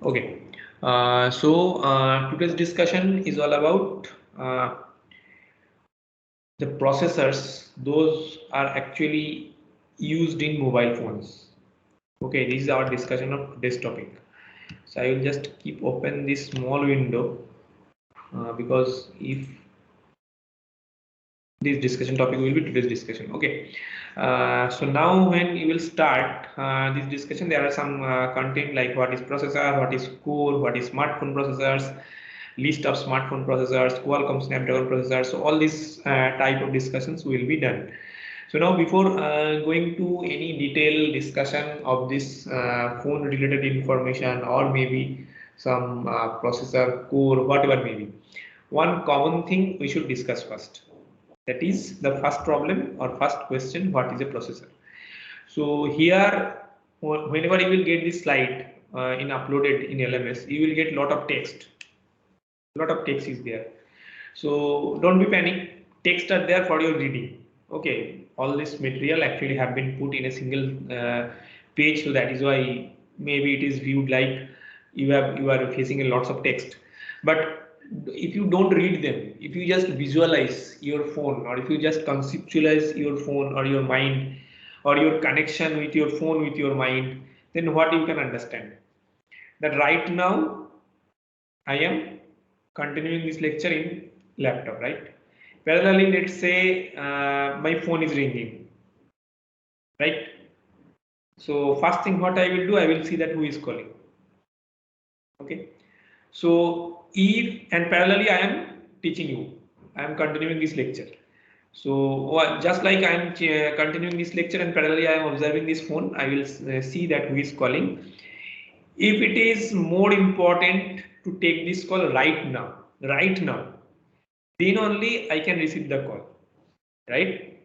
Okay. Today's discussion is all about the processors. Those are actually used in mobile phones. Okay, this is our discussion of today's topic. So I will just keep open this small window because if this discussion topic will be today's discussion. Okay, so now when you will start this discussion, there are some content like what is processor, what is core, what is smartphone processors, list of smartphone processors, Qualcomm Snapdragon processors. So all these type of discussions will be done. So now before going to any detailed discussion of this phone related information or maybe some processor core, whatever maybe, one common thing we should discuss first. That is the first problem or first question, what is a processor? So here, whenever you will get this slide in uploaded in LMS, you will get lot of text. Lot of text is there. So don't be panic. Text are there for your reading. Okay, all this material actually have been put in a single page, so that is why maybe it is viewed like you are facing a lots of text. But if you don't read them, if you just visualize your phone, or if you just conceptualize your phone or your mind, or your connection with your phone with your mind, then what you can understand? That right now I am continuing this lecture in laptop, right? Parallelly, let's say my phone is ringing, right? So first thing what I will do, I will see that who is calling. Okay. So if and parallelly I am teaching you, I am continuing this lecture. So just like I am continuing this lecture and parallelly I am observing this phone, I will see that who is calling. If it is more important to take this call right now, then only I can receive the call, right?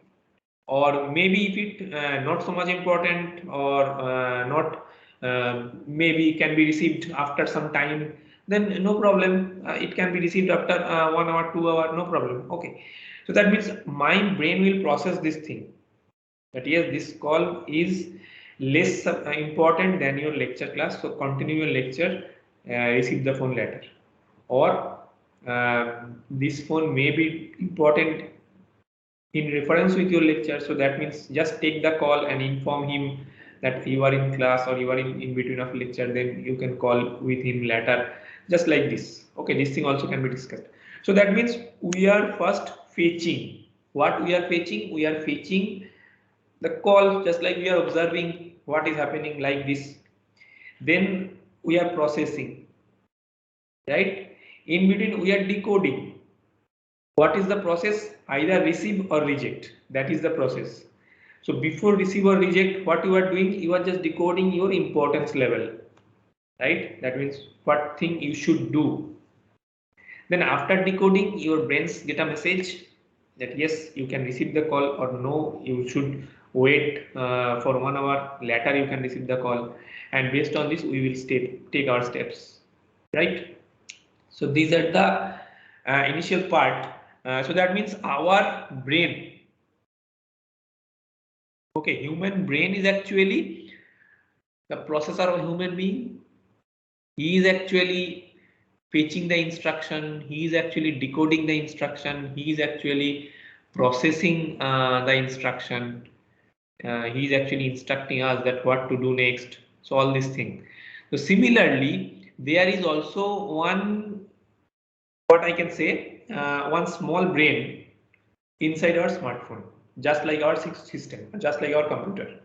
Or maybe if it not so much important or not, maybe can be received after some time, then no problem. It can be received after 1 hour, 2 hour, no problem. Okay, so that means my brain will process this thing. That yes, this call is less important than your lecture class. So continue your lecture, receive the phone later, or this phone may be important in reference with your lecture. So that means just take the call and inform him that you are in class or you are in between of lecture, then you can call with him later, just like this. Okay, this thing also can be discussed. So that means we are first fetching. What we are fetching? We are fetching the call, just like we are observing what is happening like this. Then we are processing, right? In between we are decoding. What is the process? Either receive or reject. That is the process. So before receive or reject, what you are doing, you are just decoding your importance level, right? That means what thing you should do. Then after decoding, your brains get a message that yes, you can receive the call, or no, you should wait for 1 hour. Later you can receive the call, and based on this, we will take our steps, right? So these are the initial part. So that means our brain, okay, human brain is actually the processor of human being. He is actually fetching the instruction. He is actually decoding the instruction. He is actually processing the instruction. He is actually instructing us that what to do next. So all these things. So similarly, there is also one, what I can say, one small brain inside our smartphone, just like our system, just like our computer.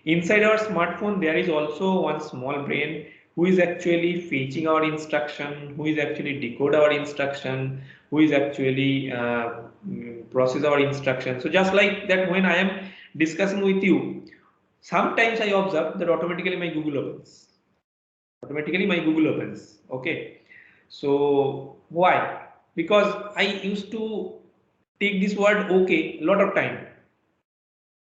Inside our smartphone, there is also one small brain who is actually fetching our instruction, who is actually decode our instruction, who is actually process our instruction. So just like that, when I am discussing with you, sometimes I observe that automatically my Google opens. Automatically my Google opens. Okay. So why? Because I used to take this word okay a lot of time.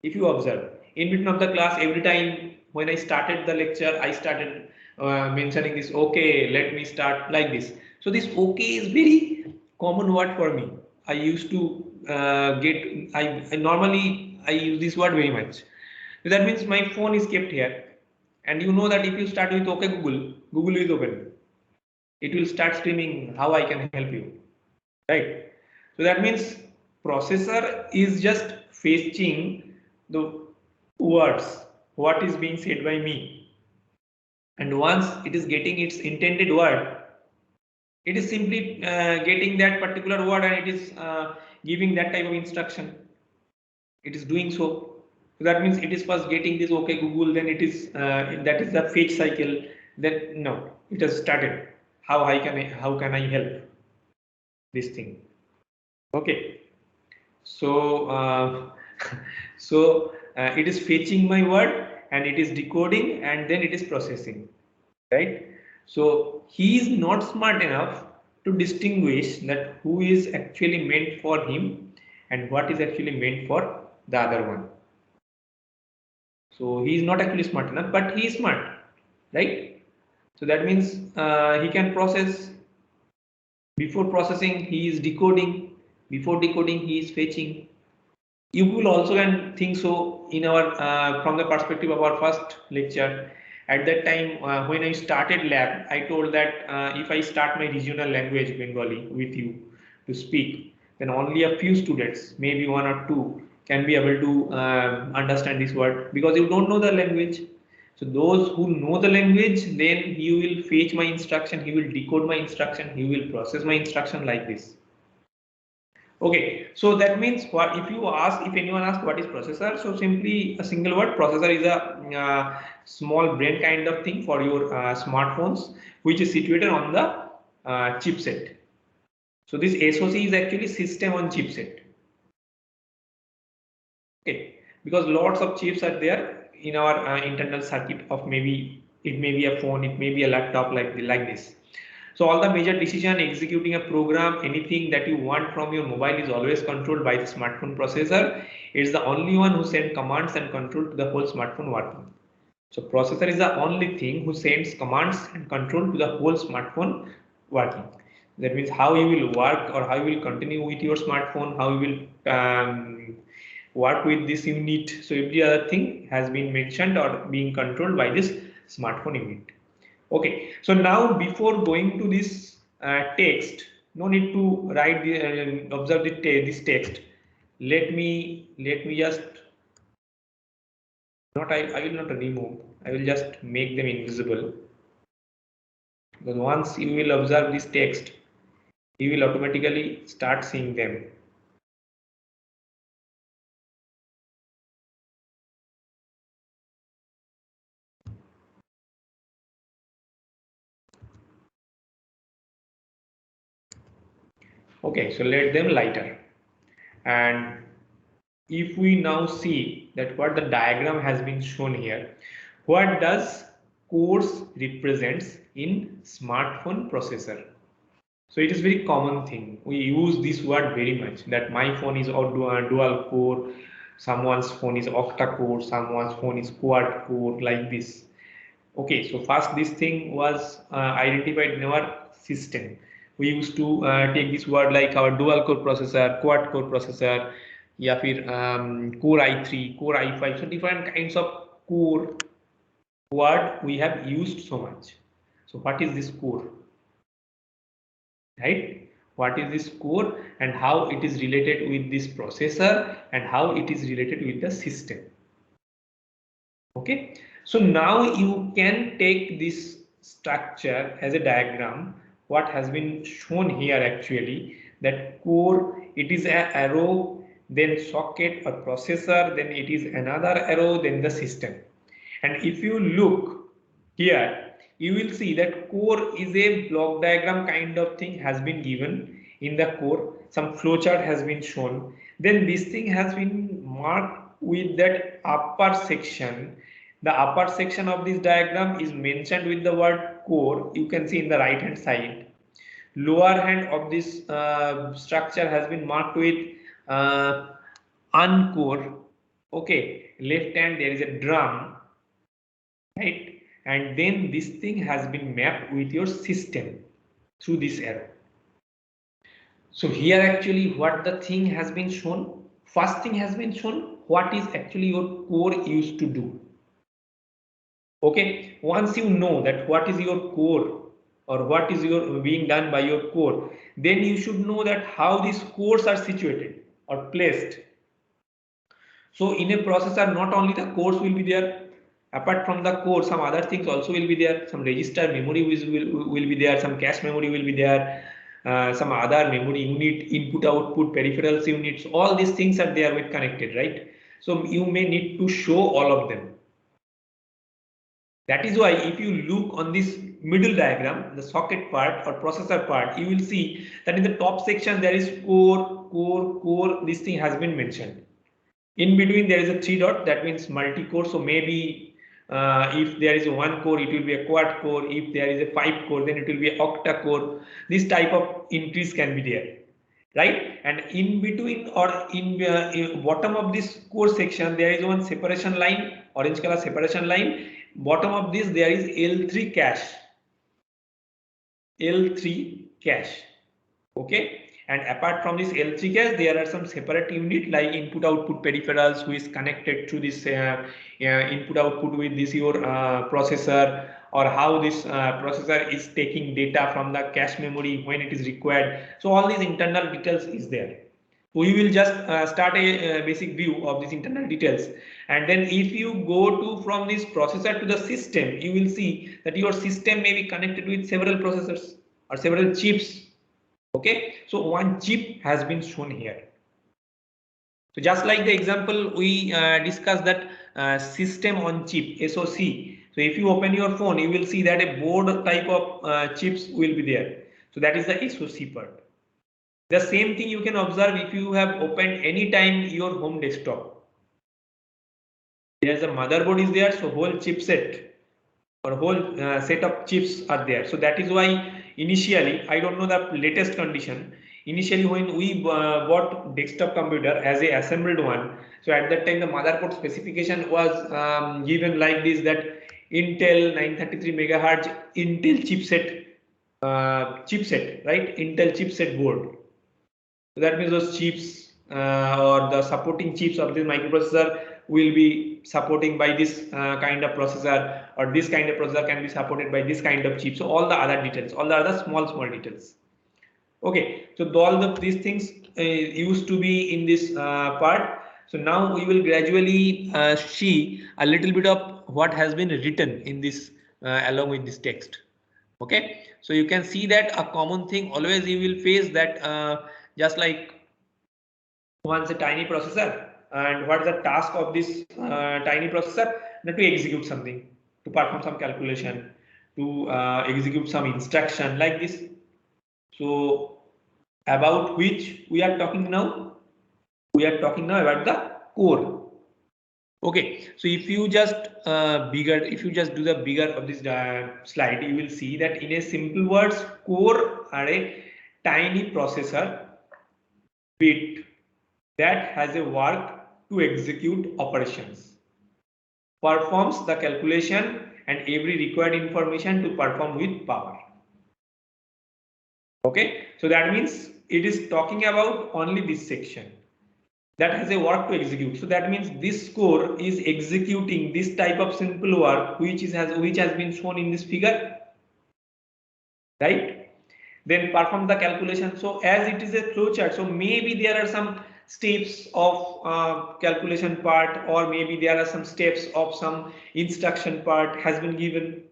If you observe in between of the class, every time when I started the lecture, I started mentioning this okay, let me start like this. So this okay is very common word for me. I used to I normally I use this word very much. So that means my phone is kept here, and you know that if you start with okay Google, Google is open. It will start screaming, how I can help you, right? So that means processor is just fetching the words, what is being said by me. And once it is getting its intended word, it is simply getting that particular word and it is giving that type of instruction. It is doing so. So that means it is first getting this okay Google, then it is that is the fetch cycle. Then no, it has started. How can I help this thing? Okay. So it is fetching my word and it is decoding and then it is processing, right? So he is not smart enough to distinguish that who is actually meant for him and what is actually meant for the other one. So he is not actually smart enough, but he is smart, right? So that means he can process. Before processing, he is decoding. Before decoding, he is fetching. You will also can think so in our from the perspective of our first lecture. At that time, when I started lab, I told that if I start my regional language Bengali with you to speak, then only a few students, maybe one or two, can be able to understand this word because you don't know the language. So those who know the language, then he will fetch my instruction, he will decode my instruction, he will process my instruction like this. Okay, so that means what if you ask, if anyone asks what is processor, so simply a single word, processor is a small brain kind of thing for your smartphones, which is situated on the chipset. So this SoC is actually system on chipset. Okay, because lots of chips are there in our internal circuit of maybe it may be a phone, it may be a laptop like this. So all the major decision executing a program, anything that you want from your mobile is always controlled by the smartphone processor. It's the only one who sends commands and control to the whole smartphone working. So processor is the only thing who sends commands and control to the whole smartphone working. That means how you will work or how you will continue with your smartphone, how you will work with this unit. So every other thing has been mentioned or being controlled by this smartphone unit. Okay, so now before going to this text, no need to write the observe this text. Let me just not I will not remove. I will just make them invisible because once you will observe this text, you will automatically start seeing them. Okay, so let them lighter. And if we now see that what the diagram has been shown here, what does course represents in smartphone processor? So it is very common thing. We use this word very much that my phone is dual core, someone's phone is octa core, someone's phone is quad core like this. Okay, so first this thing was identified in our system. We used to take this word like our dual core processor, quad core processor, या फिर core i3, core i5. So different kinds of core word we have used so much. So what is this core? Right? What is this core and how it is related with this processor and how it is related with the system? Okay, so now you can take this structure as a diagram. What has been shown here actually that core, it is an arrow, then socket or processor, then it is another arrow, then the system. And if you look here, you will see that core is a block diagram kind of thing has been given in the core. Some flowchart has been shown. Then this thing has been marked with that upper section. The upper section of this diagram is mentioned with the word core. You can see in the right hand side. Lower hand of this structure has been marked with uncore. Okay, left hand there is a drum, right? And then this thing has been mapped with your system through this arrow. So here actually what the thing has been shown, first thing has been shown what is actually your core used to do. Okay, once you know that what is your core or what is your being done by your core, then you should know that how these cores are situated or placed. So in a processor, not only the cores will be there, apart from the core, some other things also will be there. Some register memory will be there, some cache memory will be there, some other memory unit, input output peripherals units, all these things are there with connected, right? So you may need to show all of them. That is why if you look on this middle diagram, the socket part or processor part, you will see that in the top section there is core, this thing has been mentioned. In between there is a 3 dot, that means multi-core. So maybe if there is a 1 core, it will be a quad core. If there is a 5 core, then it will be an octa core. This type of entries can be there, right? And in between or in bottom of this core section, there is one separation line, orange color separation line. Bottom of this there is L3 cache. L3 cache. Okay, and apart from this L3 cache, there are some separate unit like input output peripherals who is connected to this input output with this your processor, or how this processor is taking data from the cache memory when it is required. So all these internal details is there. We will just start a basic view of these internal details, and then if you go to from this processor to the system, you will see that your system may be connected with several processors or several chips. Okay, so one chip has been shown here. So just like the example we discussed, that system on chip, SoC. So if you open your phone, you will see that a board type of chips will be there. So that is the SoC part. The same thing you can observe if you have opened any time your home desktop. There's a motherboard is there, so whole chipset or whole set of chips are there. So that is why initially, I don't know the latest condition. Initially, when we bought desktop computer as a assembled one, so at that time the motherboard specification was given like this, that Intel 933 megahertz Intel chipset, right? Intel chipset board. So that means those chips or the supporting chips of this microprocessor will be supporting by this kind of processor, or this kind of processor can be supported by this kind of chip. So all the other details, all the other small details. Okay, so these things used to be in this part. So now we will gradually see a little bit of what has been written in this along with this text. Okay, so you can see that a common thing always you will face that just like once a tiny processor, and what is the task of this tiny processor? That to execute something, to perform some calculation, to execute some instruction like this. So about which we are talking now? We are talking now about the core. Okay, so if you just if you just do the bigger of this slide, you will see that in a simple words, core are a tiny processor bit that has a work to execute operations, performs the calculation and every required information to perform with power. Okay, so that means it is talking about only this section that has a work to execute. So that means this core is executing this type of simple work which has been shown in this figure, right? Then perform the calculation. So as it is a flowchart, so maybe there are some steps of calculation part, or maybe there are some steps of some instruction part has been given,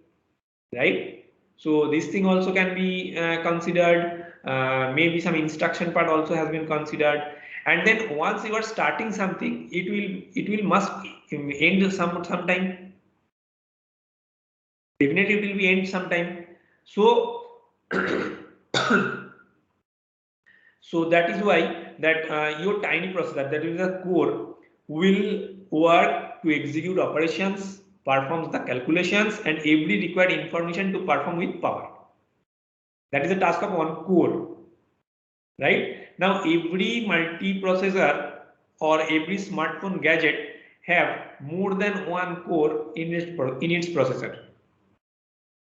right? So this thing also can be considered. Maybe some instruction part also has been considered. And then once you are starting something, it will must end sometime. Definitely it will be end sometime. So so that is why that your tiny processor, that is the core, will work to execute operations, performs the calculations and every required information to perform with power. That is the task of one core, right? Now every multiprocessor or every smartphone gadget have more than one core in its processor.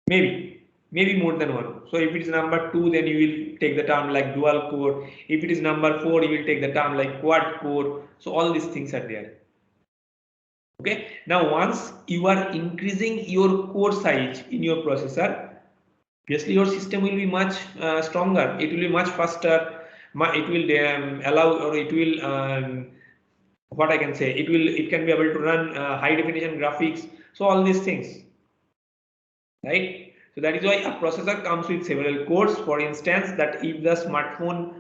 Maybe more than one. So if it is number 2, then you will take the term like dual core. If it is number 4, you will take the term like quad core. So all these things are there. Okay, now once you are increasing your core size in your processor, obviously your system will be much stronger, it will be much faster, it will allow, or it will what I can say, it can be able to run high definition graphics, so all these things, right? So that is why a processor comes with several cores. For instance, that if the smartphone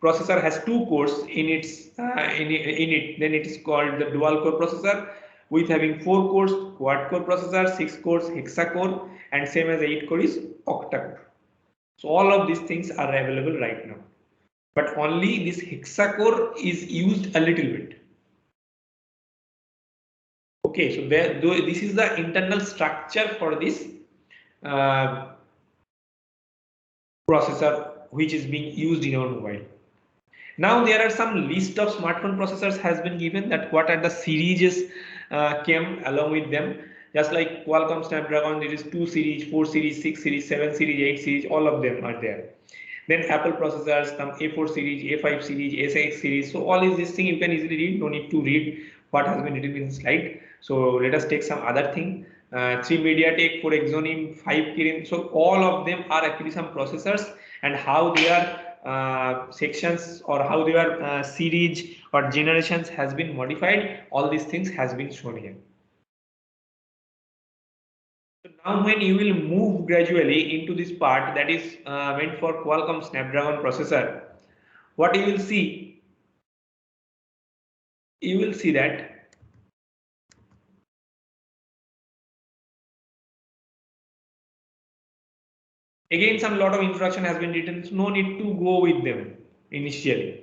processor has two cores in it, then it is called the dual core processor, with having 4 cores quad core processor, 6 cores hexa core, and same as 8 core is octa core. So all of these things are available right now, but only this hexa core is used a little bit. Okay, so this is the internal structure for this uh, processor which is being used in our mobile. Now there are some list of smartphone processors has been given, that what are the series came along with them. Just like Qualcomm Snapdragon, there is 2 series, 4 series, 6 series, 7 series, 8 series, all of them are there. Then Apple processors, some A4 series, A5 series, A6 series. So all is this thing you can easily read. No need to read what has been written in the slide. So let us take some other thing. 3 MediaTek, 4 Exynos, 5 Kirin. So all of them are actually some processors, and how they are sections, or how their series or generations has been modified, all these things has been shown here. So now when you will move gradually into this part that is meant for Qualcomm Snapdragon processor, what you will see that again some lot of instruction has been written, so no need to go with them initially.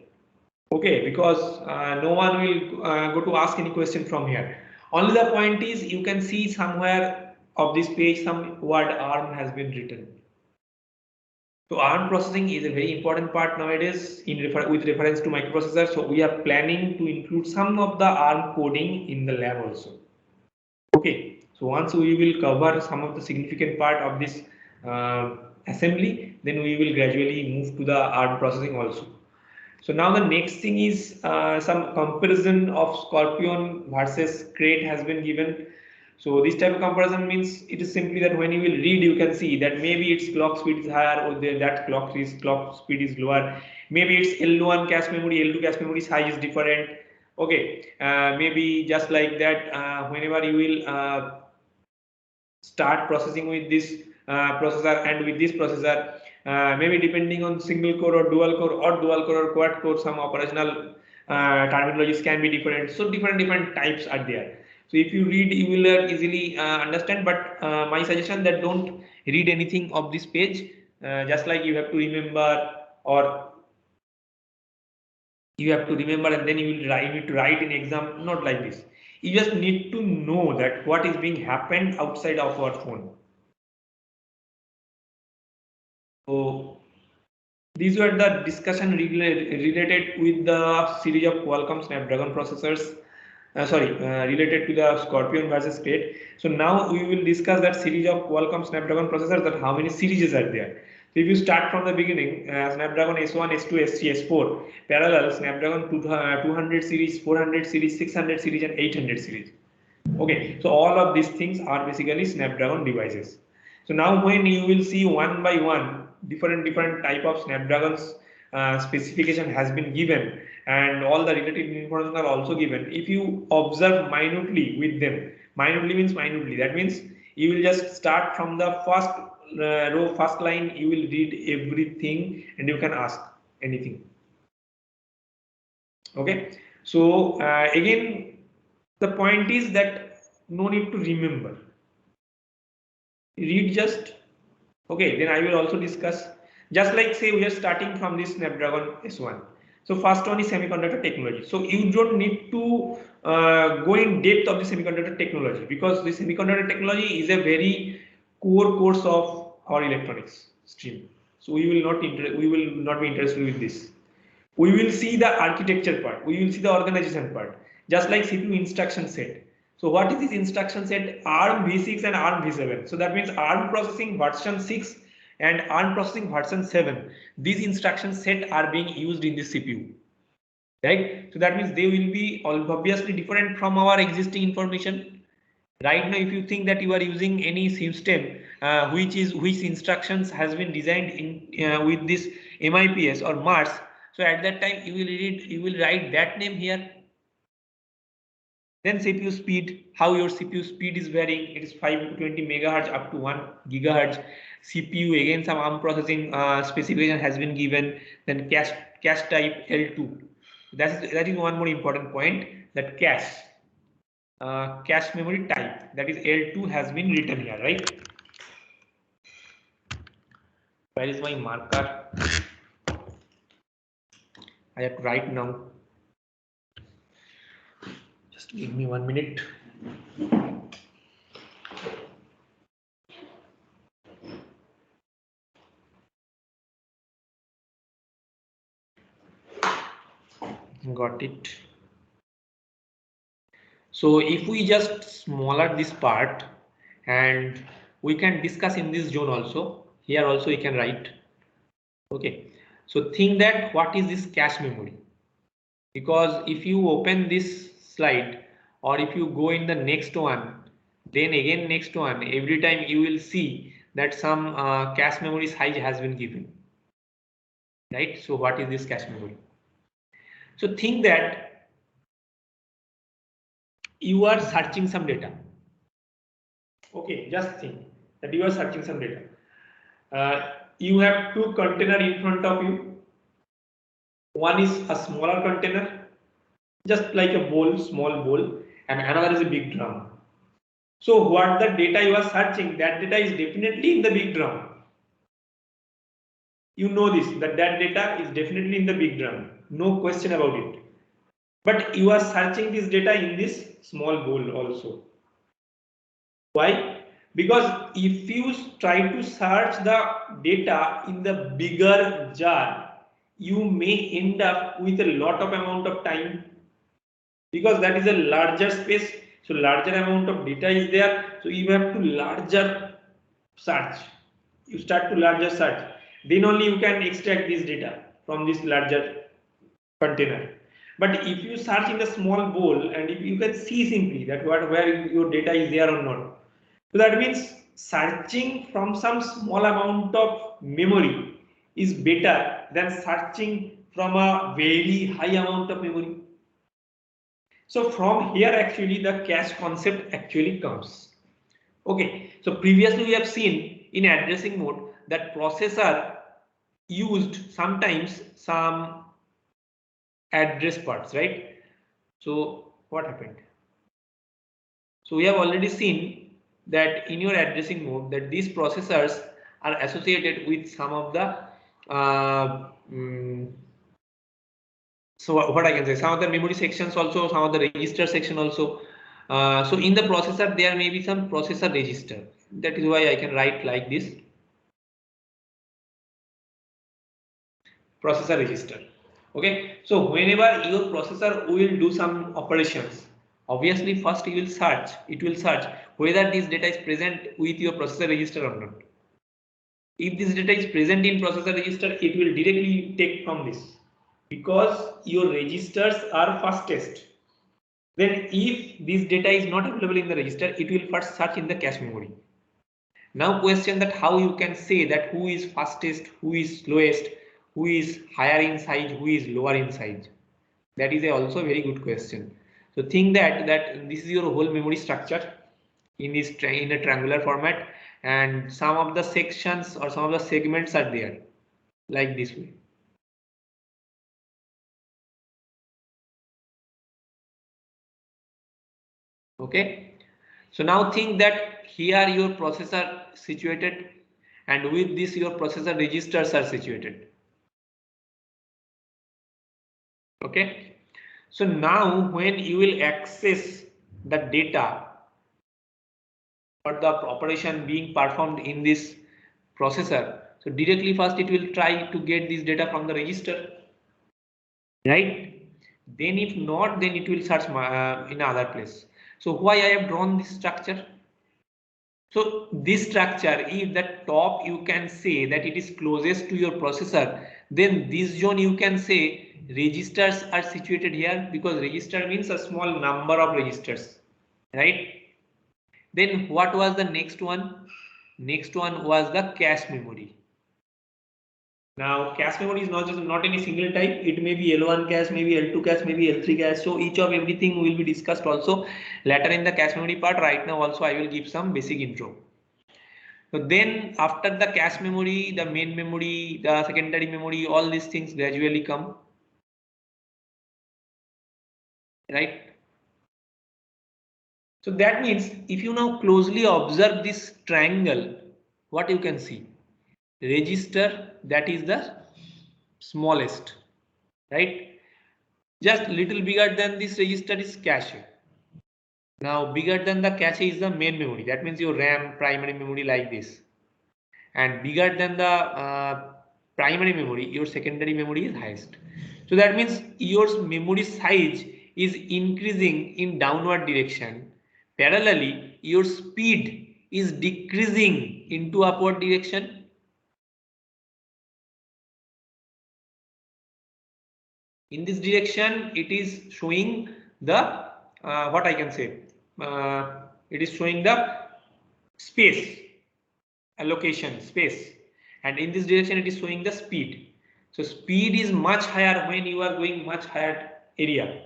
Okay, because no one will go to ask any question from here. Only the point is you can see somewhere of this page some word ARM has been written. So ARM processing is a very important part nowadays with reference to microprocessor. So we are planning to include some of the ARM coding in the lab also. Okay, so once we will cover some of the significant part of this assembly, then we will gradually move to the ARM processing also. So now the next thing is some comparison of Scorpion versus Crate has been given. So this type of comparison means it is simply that when you will read, you can see that maybe its clock speed is higher, or that clock speed is lower. Maybe its L1 cache memory, L2 cache memory size is different. Okay, maybe just like that, whenever you will start processing with this processor and with this processor, maybe depending on single core or dual core, or dual core or quad core, some operational terminologies can be different. So different types are there. So if you read, you will easily understand. But my suggestion that don't read anything of this page. Just like you have to remember, or you have to remember, and then you need to write in exam. Not like this. You just need to know that what is being happened outside of our phone. So these were the discussion related with the series of Qualcomm Snapdragon processors. Related to the Scorpion versus Crate. So now we will discuss that series of Qualcomm Snapdragon processors, that how many series are there. So if you start from the beginning, Snapdragon S1, S2, S3, S4, parallel Snapdragon 200 series, 400 series, 600 series, and 800 series. Okay, so all of these things are basically Snapdragon devices. So now when you will see one by one different type of Snapdragon's specification has been given, and all the related information are also given. If you observe minutely with them, minutely means minutely, that means you will just start from the first row, first line, you will read everything and you can ask anything. Okay, so again the point is that no need to remember, read just. Okay, then I will also discuss, just like say we are starting from this Snapdragon S1. So first one is semiconductor technology. So you don't need to go in depth of the semiconductor technology, because the semiconductor technology is a very core course of our electronics stream. So we will not be interested with this. We will see the architecture part, we will see the organization part, just like CPU instruction set. So what is this instruction set? ARM v6 and ARM v7. So that means ARM processing version 6 and ARM processing version 7. These instruction set are being used in the CPU. right? So that means they will be obviously different from our existing information. Right now, if you think that you are using any system which instructions has been designed in with this MIPS or Mars, so at that time you will write that name here. Then CPU speed, how your CPU speed is varying. It is 5 to 20 megahertz up to 1 gigahertz. CPU, again some ARM processing specification has been given. Then cache type L2. That is one more important point, that cache memory type, that is L2, has been written here, right? Where is my marker? I have to write now. Just give me 1 minute. Got it. So if we just smaller this part, and we can discuss in this zone also, here also we can write. Okay, so think that what is this cache memory, because if you open this slide or if you go in the next one, then again next one, every time you will see that some cache memory size has been given, right? So what is this cache memory? So think that you are searching some data. Okay, just think that you are searching some data. You have two containers in front of you. One is a smaller container, just like a bowl, small bowl, and another is a big drum. So what the data you are searching, that data is definitely in the big drum. You know this, that data is definitely in the big drum. No question about it. But you are searching this data in this small bowl also. Why? Because if you try to search the data in the bigger jar, you may end up with a lot of amount of time, because that is a larger space. So larger amount of data is there. So you have to larger search. You start to larger search. Then only you can extract this data from this larger container. But if you search in the small bowl, and if you can see simply that where your data is there or not, so that means searching from some small amount of memory is better than searching from a very high amount of memory. So from here actually the cache concept actually comes. Okay, so previously we have seen in addressing mode that processor used sometimes some address parts, right? So what happened? So we have already seen that in your addressing mode that these processors are associated with some of the so what I can say, some of the memory sections also, some of the register section also. So in the processor there may be some processor register. That is why I can write like this, processor register. Okay, so whenever your processor will do some operations, obviously first it will search whether this data is present with your processor register or not. If this data is present in processor register, it will directly take from this, because your registers are fastest. Then if this data is not available in the register, it will first search in the cache memory. Now question that how you can say that who is fastest, who is slowest, who is higher in size, who is lower in size. That is also a very good question. So think that this is your whole memory structure in a triangular format, and some of the sections or some of the segments are there like this way. Okay, so now think that here your processor situated, and with this your processor registers are situated. Okay, so now when you will access the data or the operation being performed in this processor, so directly first it will try to get this data from the register, right? Then if not, then it will search in other place. So why I have drawn this structure? So this structure, if the top you can say that it is closest to your processor, then this zone you can say registers are situated here because register means a small number of registers, right? Then what was the next one? Next one was the cache memory. Now cache memory is not any single type. It may be L1 cache, maybe L2 cache, maybe L3 cache. So each of everything will be discussed also later in the cache memory part. Right now also I will give some basic intro. So then after the cache memory, the main memory, the secondary memory, all these things gradually come, right? So that means if you now closely observe this triangle, what you can see? Register, that is the smallest, right? Just little bigger than this register is cache. Now bigger than the cache is the main memory. That means your RAM, primary memory, like this. And bigger than the primary memory, your secondary memory is highest. So that means your memory size is increasing in downward direction. Parallelly, your speed is decreasing into upward direction. In this direction, it is showing the what I can say. It is showing the space allocation space, and in this direction it is showing the speed. So speed is much higher when you are going much higher area,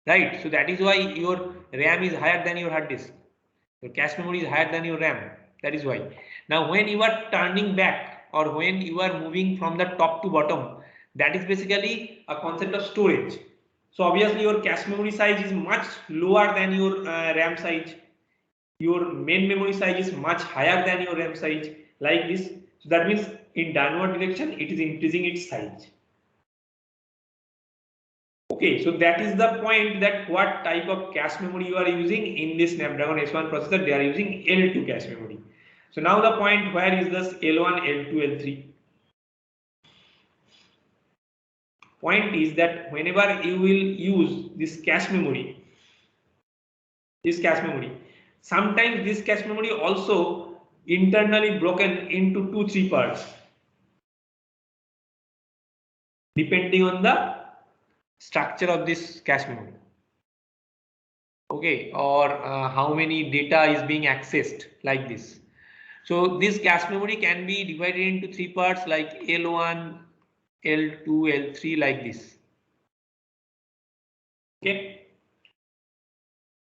right? So that is why your RAM is higher than your hard disk, your cache memory is higher than your RAM. That is why. Now when you are turning back or when you are moving from the top to bottom, that is basically a concept of storage. So obviously your cache memory size is much lower than your RAM size. Your main memory size is much higher than your RAM size, like this. So that means in downward direction it is increasing its size. Okay, so that is the point, that what type of cache memory you are using in this Snapdragon S1 processor. They are using L2 cache memory. So now the point, where is this L1, L2, L3? Point is that whenever you will use this cache memory, sometimes this cache memory also internally broken into 2-3 parts, depending on the structure of this cache memory. Okay, or how many data is being accessed, like this. So this cache memory can be divided into 3 parts, like L1, L2, L3, like this. Okay.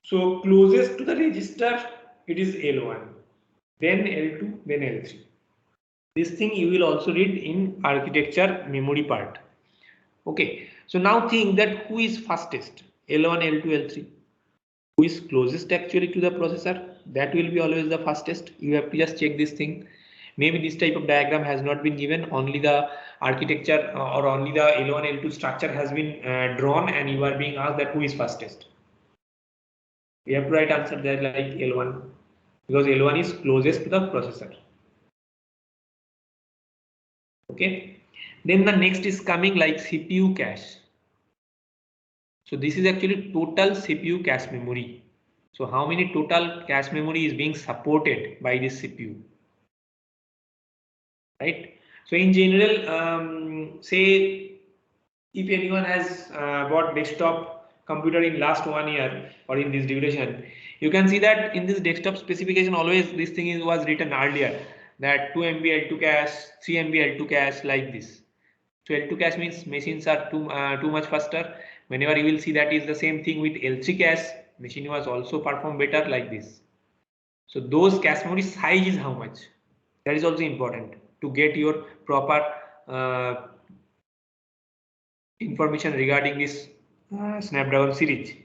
So closest to the register, it is L1, then L2, then L3. This thing you will also read in architecture memory part. Okay. So now think that who is fastest, L1, L2, L3. Who is closest actually to the processor, that will be always the fastest. You have to just check this thing. Maybe this type of diagram has not been given, only the architecture or only the L1, L2 structure has been drawn, and you are being asked that who is fastest. You have to write answer there like L1, because L1 is closest to the processor. Okay, then the next is coming like CPU cache. So this is actually total CPU cache memory. So how many total cache memory is being supported by this CPU, right? So in general, say if anyone has bought desktop computer in last 1 year or in this duration, you can see that in this desktop specification always this thing was written earlier, that 2 MB L2 cache, 3 MB L2 cache, like this. So L2 cache means machines are too much faster. Whenever you will see that is the same thing with L3 cache, machine was also perform better, like this. So those cache memory size is how much? That is also important to get your proper information regarding this Snapdragon series.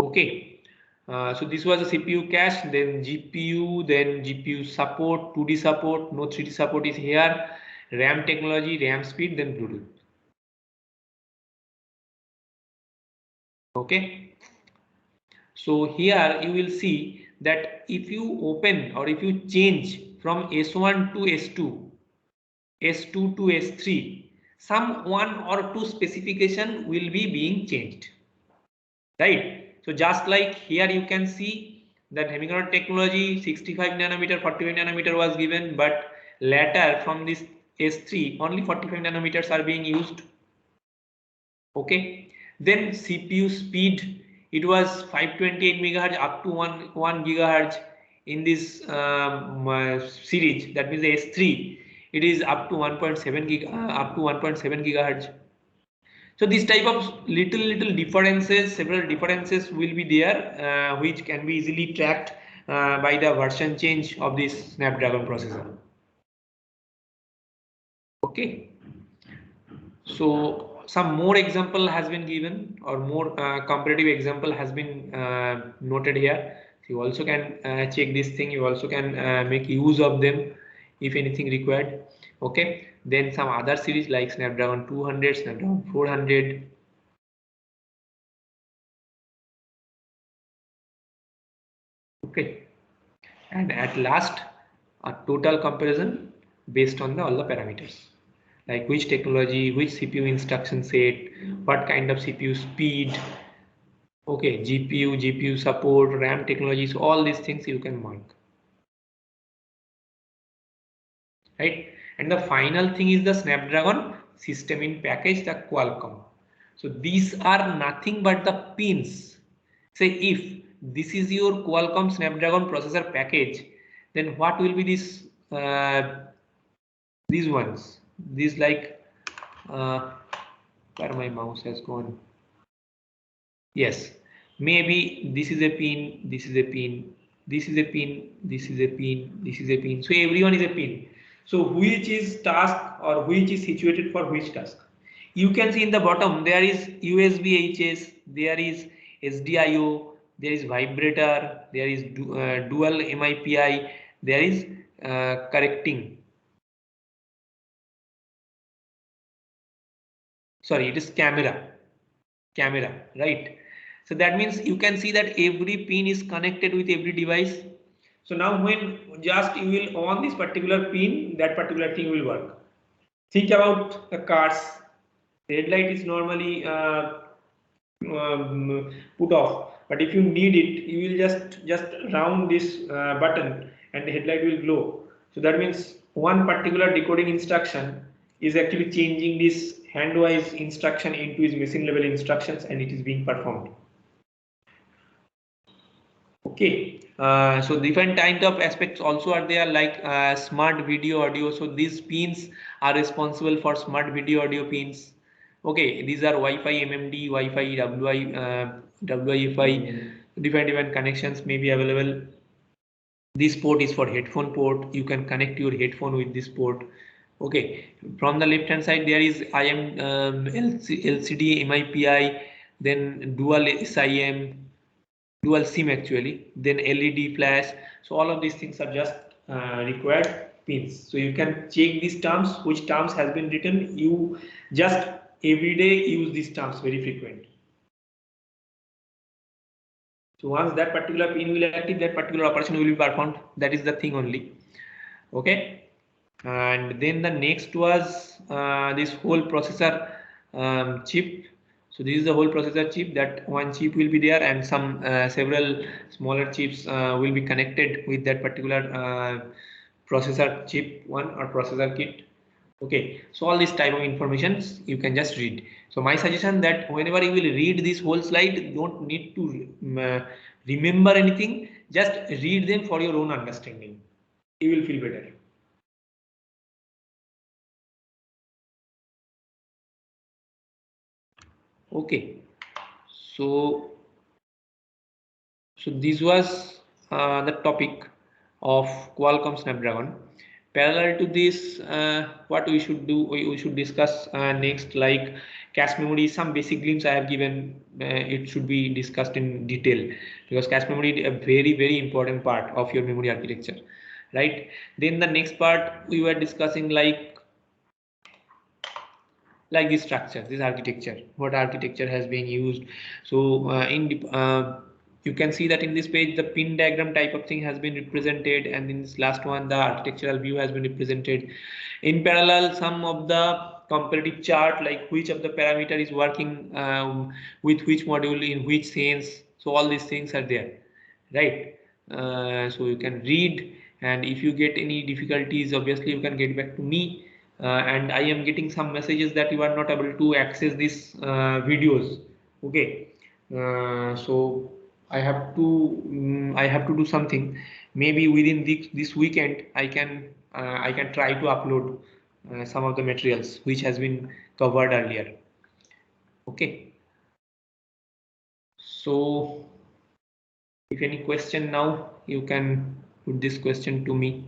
Okay, so this was a CPU cache, then GPU, then GPU support, 2D support, no 3D support is here, RAM technology, RAM speed, then Bluetooth. Okay, so here you will see that if you open or if you change from S1 to S2, S2 to S3, some 1 or 2 specification will be being changed, right? So just like here you can see that Hemingway technology 65 nanometer, 45 nanometer was given, but later from this S3, only 45 nanometers are being used. Okay, then CPU speed, it was 528 megahertz up to 1 gigahertz in this series. That means the S3, it is up to 1.7 gigahertz. So this type of little differences, several differences will be there, which can be easily tracked by the version change of this Snapdragon processor. Okay, so some more example has been given, or more comparative example has been noted here. You also can check this thing. You also can make use of them if anything required. Okay, then some other series like Snapdragon 200, Snapdragon 400. Okay, and at last a total comparison based on all the parameters, like which technology, which CPU instruction set, what kind of CPU speed, okay, GPU support, RAM technologies, all these things you can mark, right? And the final thing is the Snapdragon system in package, the Qualcomm. So these are nothing but the pins. Say if this is your Qualcomm Snapdragon processor package, then what will be this? These ones, these like where my mouse has gone. Yes, maybe this is a pin, this is a pin, this is a pin, this is a pin, this is a pin. So everyone is a pin. So which is task or which is situated for which task? You can see in the bottom there is USB HS, there is SDIO, there is vibrator, there is dual MIPI, there is correcting. Sorry, it is camera, right? So that means you can see that every pin is connected with every device. So now when just you will on this particular pin, that particular thing will work. Think about the cars. The headlight is normally put off, but if you need it, you will just round this button and the headlight will glow. So that means one particular decoding instruction is actually changing this handwise instruction into its machine level instructions, and it is being performed. Okay, so different kind of aspects also are there, like smart video audio. So these pins are responsible for smart video audio pins. Okay, these are Wi-Fi MMD, Wi-Fi WiFi, different connections may be available. This port is for headphone port. You can connect your headphone with this port. Okay, from the left hand side there is LCD MIPI, then dual SIM, dual SIM actually, then LED flash. So all of these things are just required pins. So you can check these terms, which terms has been written. You just every day use these terms very frequent. So once that particular pin will active, that particular operation will be performed. That is the thing only. Okay, and then the next was this whole processor chip. So this is the whole processor chip. That one chip will be there, and some several smaller chips will be connected with that particular processor chip one or processor kit. Okay, so all this type of informations you can just read. So my suggestion that whenever you will read this whole slide, don't need to remember anything, just read them for your own understanding. You will feel better. Okay, so this was the topic of Qualcomm Snapdragon. Parallel to this, what we should do, we should discuss next, like cache memory. Some basic glimpse I have given. It should be discussed in detail, because cache memory is a very important part of your memory architecture, right? Then the next part we were discussing like this structure, this architecture, what architecture has been used. So you can see that in this page the pin diagram type of thing has been represented, and in this last one the architectural view has been represented. In parallel, some of the comparative chart, like which of the parameter is working with which module in which sense. So all these things are there, right? So you can read, and if you get any difficulties, obviously you can get back to me. and I am getting some messages that you are not able to access these videos. Okay, so I have to do something. Maybe within this weekend I can try to upload some of the materials which has been covered earlier. Okay, so if any question now, you can put this question to me.